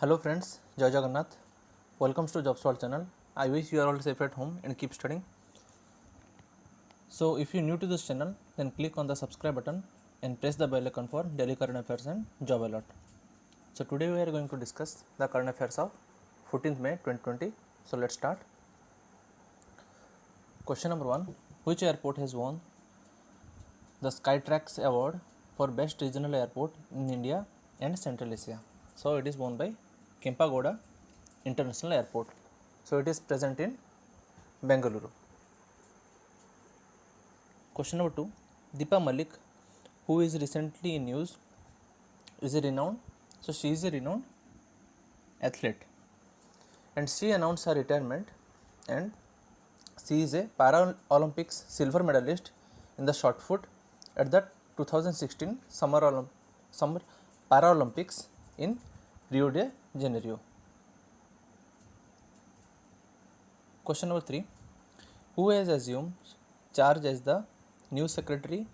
Hello friends, Jai Jagannath. Welcome to JobSword channel. I wish you are all safe at home and keep studying. So if you are new to this channel, then click on the subscribe button and press the bell icon for daily current affairs and job alert. So today we are going to discuss the current affairs of 14th May 2020. So let's start. Question number 1. Which airport has won the Skytrax award for best regional airport in India and Central Asia? So it is won by Kempagoda International Airport. So it is present in Bengaluru. Question number 2. Deepa Malik, who is recently in news, is a renowned. So she is a renowned athlete, and she announced her retirement, and she is a Paralympics silver medalist in the shot put at the 2016 Summer Paralympics in Rio de Janeiro. Question number 3. Who has assumed charge as the new secretary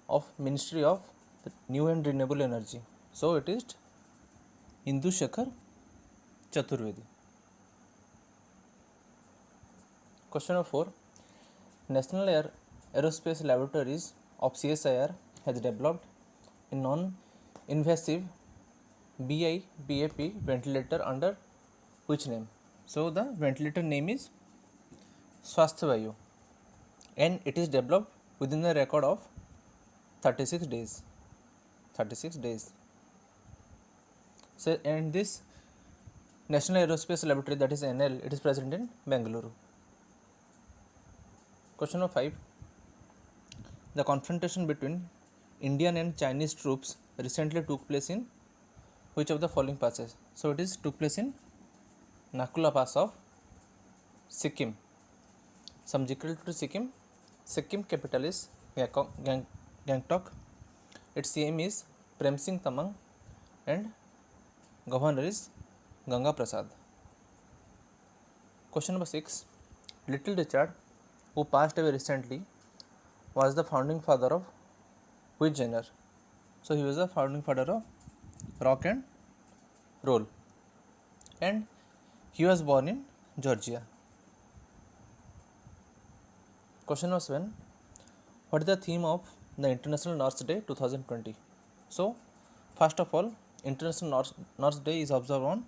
of Ministry of New and Renewable Energy? So it is Indu Shekhar Chaturvedi. Question number 4. National Aerospace Laboratories of CSIR has developed a non-invasive BiPAP ventilator under which name? So the ventilator name is Swasthya Vayu, and it is developed within the record of 36 days. 36 days. So, and this National Aerospace Laboratory, that is NL, it is present in Bengaluru. Question number 5. The confrontation between Indian and Chinese troops recently took place in which of the following passes? So it is took place in Nakula Pass of Sikkim. Some geography to Sikkim. Sikkim capital is Gangtok. Its CM is Prem Singh Tamang and governor is Ganga Prasad. Question number 6. Little Richard, who passed away recently, was the founding father of which genre? So he was the founding father of rock and roll, and he was born in Georgia. Question number 7. What is the theme of the International Nurse Day 2020? So first of all, International Nurse Day is observed on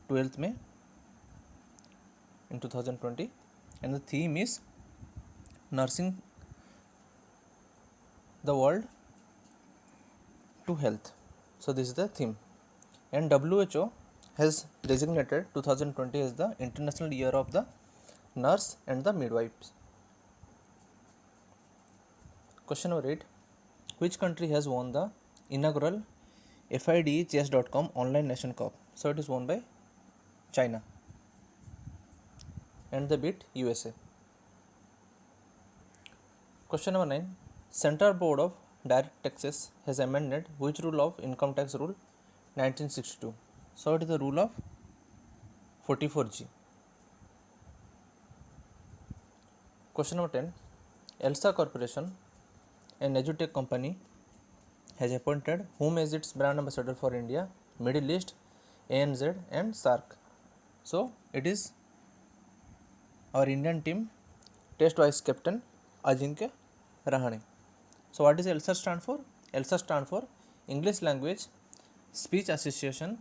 12th May in 2020, and the theme is nursing the world to health. So this is the theme, and WHO has designated 2020 as the International Year of the Nurse and the Midwives. Question number 8. Which country has won the inaugural FIDE-Chess.com Online Nation Cup? So it is won by China, and they beat USA. Question number 9. Central Board of Direct Taxes has amended which rule of Income Tax Rule 1962? So it is the rule of 44G. Question number 10. Elsa Corporation, an edutech company, has appointed whom as its brand ambassador for India, Middle East, ANZ and SAARC. So it is our Indian team test vice captain Ajinkya Rahane. So what does ELSA stand for? ELSA stand for English Language Speech Association,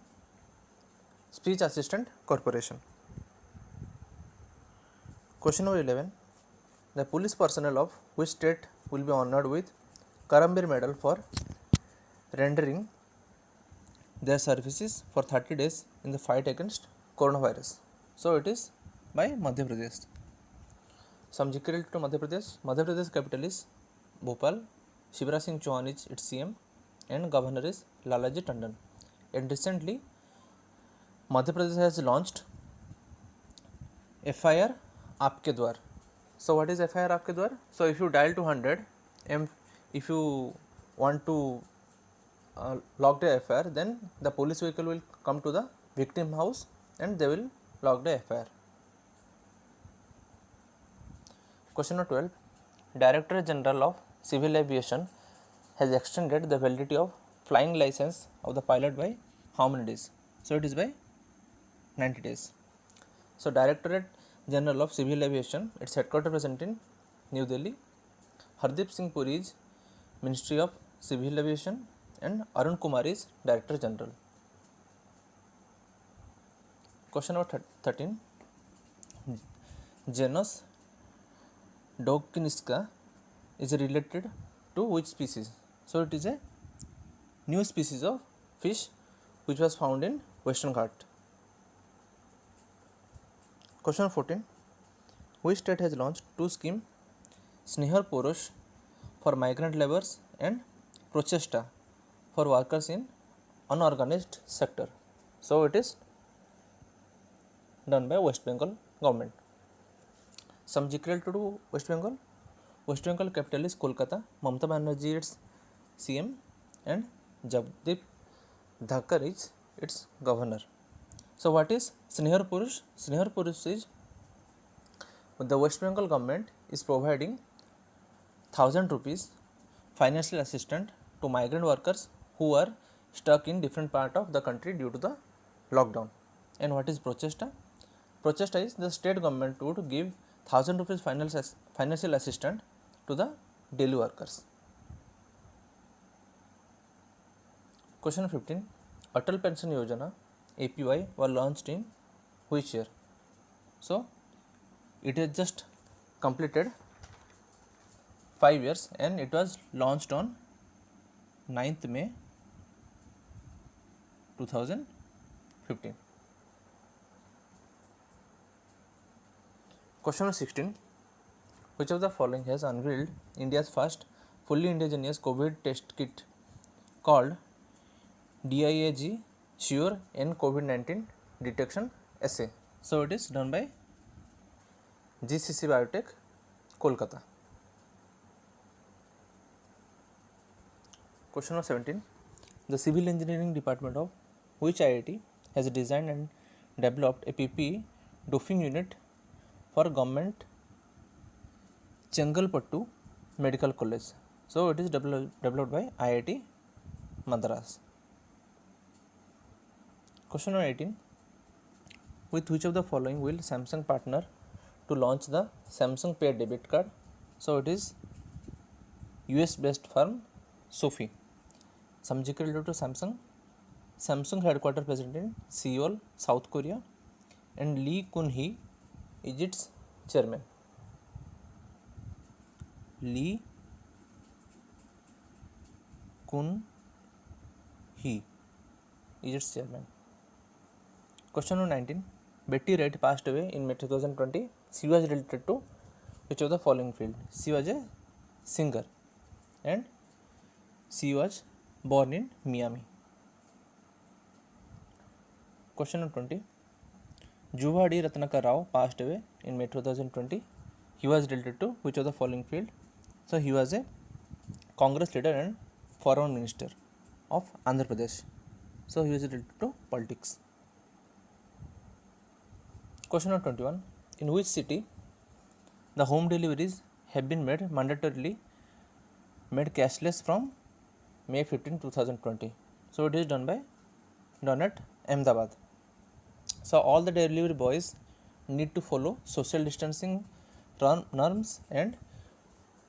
Speech Assistant Corporation. Question number 11. The police personnel of which state will be honored with Karambir Medal for rendering their services for 30 days in the fight against coronavirus? So it is by Madhya Pradesh. Some geography to Madhya Pradesh. Madhya Pradesh capital is Bhopal. Shivraj Singh Chauhan is its CM, and governor is Lalaji Tandon. And recently, Madhya Pradesh has launched FIR Aapke Dwar. So what is FIR Aapke Dwar? So if you dial 200, and if you want to log the FIR, then the police vehicle will come to the victim house and they will log the FIR. Question number 12. Director General of Civil Aviation has extended the validity of flying license of the pilot by how many days? So it is by 90 days. So Directorate General of Civil Aviation, its headquarters present in New Delhi. Hardeep Singh Puri is Ministry of Civil Aviation and Arun Kumar is Director General. Question number 13. Genus Dokinisca is related to which species? So it is a new species of fish which was found in Western Ghat. Question 14. Which state has launched two schemes, Snehar Porosh for migrant laborers and Prochesta for workers in unorganized sector? So it is done by West Bengal government. Some geography to West Bengal. West Bengal capital is Kolkata. Mamata Banerjee its CM and Jagdeep Dhakkar is its governor. So what is Snehar Purush? Snehar Purush is the West Bengal government is providing 1000 rupees financial assistance to migrant workers who are stuck in different part of the country due to the lockdown. And what is Prochesta? Prochesta is the state government would give 1000 rupees financial assistance to the daily workers. Question 15. Atal Pension Yojana APY was launched in which year? So it has just completed 5 years and it was launched on 9th May 2015. Question number 16. Which of the following has unveiled India's first fully indigenous COVID test kit called DIAG Sure N COVID-19 Detection Assay? So it is done by GCC Biotech, Kolkata. Question number 17. The Civil Engineering Department of which IIT has designed and developed a PPE doping unit for government Chengalpattu Medical College? So it is developed by IIT Madras. Question number 18. With which of the following will Samsung partner to launch the Samsung Pay debit card? So it is US based firm Sophie. Some GK related to Samsung. Samsung headquarters present in Seoul, South Korea, and Lee Kun-hee is its chairman. Lee Kun-hee is its chairman. Question number 19. Betty Wright passed away in May 2020. She was related to which of the following field? She was a singer and she was born in Miami. Question number 20. Juvadi Ratnakar Rao passed away in May 2020. He was related to which of the following field? So he was a Congress leader and foreign minister of Andhra Pradesh. So he was related to politics. Question number 21. In which city the home deliveries have been made mandatorily made cashless from May 15, 2020? So it is done at Ahmedabad. So all the delivery boys need to follow social distancing norms and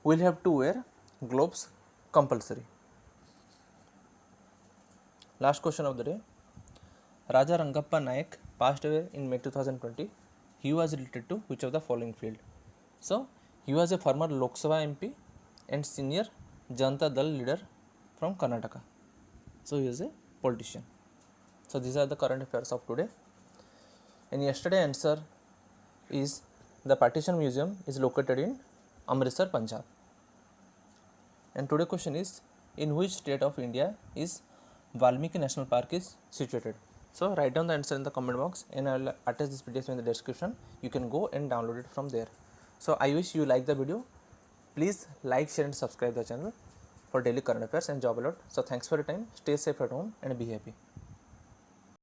will have to wear gloves compulsory. Last question of the day. Raja Rangappa Naik passed away in May 2020. He was related to which of the following field? So he was a former Lok Sabha MP and senior Janata Dal leader from Karnataka. So he is a politician. So these are the current affairs of today. And yesterday answer is the Partition Museum is located in Amritsar, Punjab. And today question is in which state of India is Valmiki National Park is situated? So write down the answer in the comment box and I will attach this PDF in the description. You can go and download it from there. So I wish you like the video. Please like, share and subscribe the channel for daily current affairs and job alert. So thanks for your time. Stay safe at home and be happy.